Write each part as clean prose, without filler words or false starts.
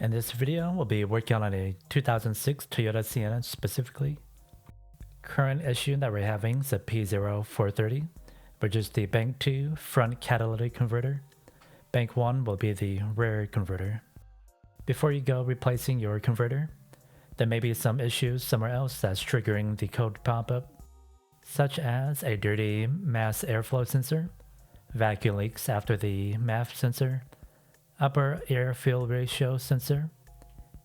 In this video, we'll be working on a 2006 Toyota Sienna specifically. Current issue that we're having is a P0430, which is the Bank 2 front catalytic converter. Bank 1 will be the rear converter. Before you go replacing your converter, there may be some issues somewhere else that's triggering the code pop-up, such as a dirty mass airflow sensor, vacuum leaks after the MAF sensor, upper air-fuel ratio sensor,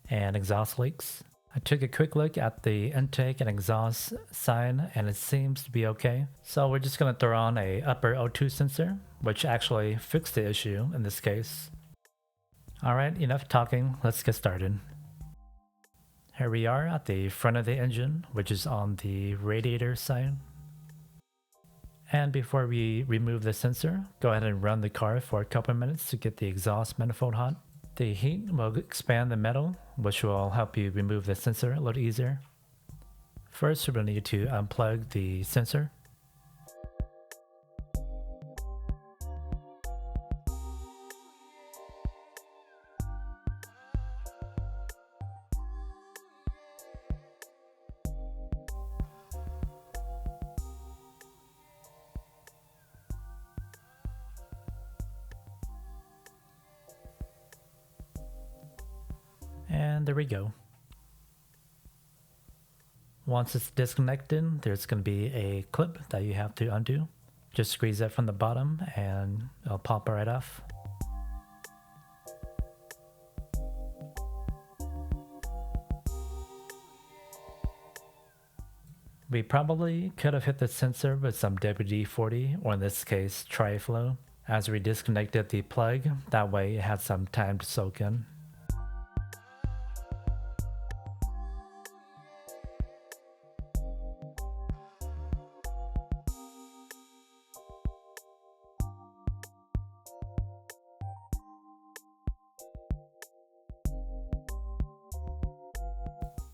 and exhaust leaks. I took a quick look at the intake and exhaust side and it seems to be okay. So we're just going to throw on a upper O2 sensor, which actually fixed the issue in this case. Alright, enough talking, let's get started. Here we are at the front of the engine, which is on the radiator side. And before we remove the sensor, go ahead and run the car for a couple of minutes to get the exhaust manifold hot. The heat will expand the metal, which will help you remove the sensor a little easier. First, we'll need to unplug the sensor. And there we go. Once it's disconnected, there's going to be a clip that you have to undo. Just squeeze it from the bottom and it'll pop right off. We probably could have hit the sensor with some WD-40, or in this case, Tri-Flow, as we disconnected the plug. That way it had some time to soak in.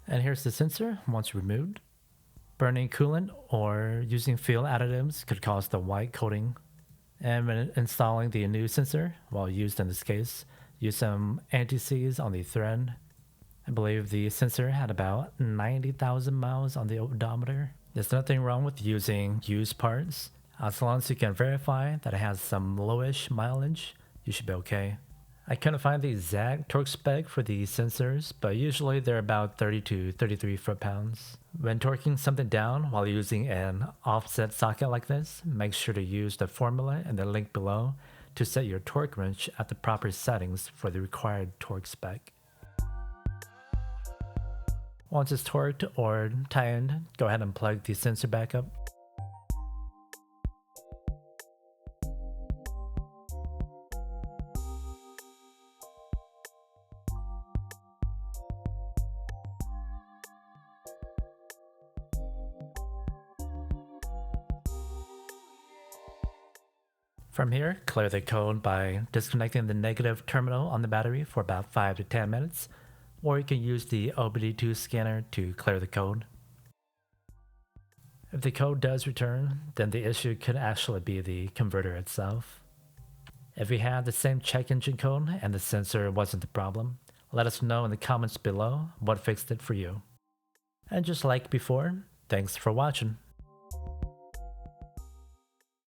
And here's the sensor once removed. Burning coolant or using fuel additives could cause the white coating. And when installing the new sensor, well, used in this case, use some anti-seize on the thread. I believe the sensor had about 90,000 miles on the odometer. There's nothing wrong with using used parts. As long as you can verify that it has some lowish mileage, you should be okay. I couldn't find the exact torque spec for these sensors, but usually they're about 30 to 33 foot-pounds. When torquing something down while using an offset socket like this, make sure to use the formula in the link below to set your torque wrench at the proper settings for the required torque spec. Once it's torqued or tightened, go ahead and plug the sensor back up. From here, clear the code by disconnecting the negative terminal on the battery for about 5 to 10 minutes, or you can use the OBD2 scanner to clear the code. If the code does return, then the issue could actually be the converter itself. If you had the same check engine code and the sensor wasn't the problem, let us know in the comments below what fixed it for you. And just like before, thanks for watching.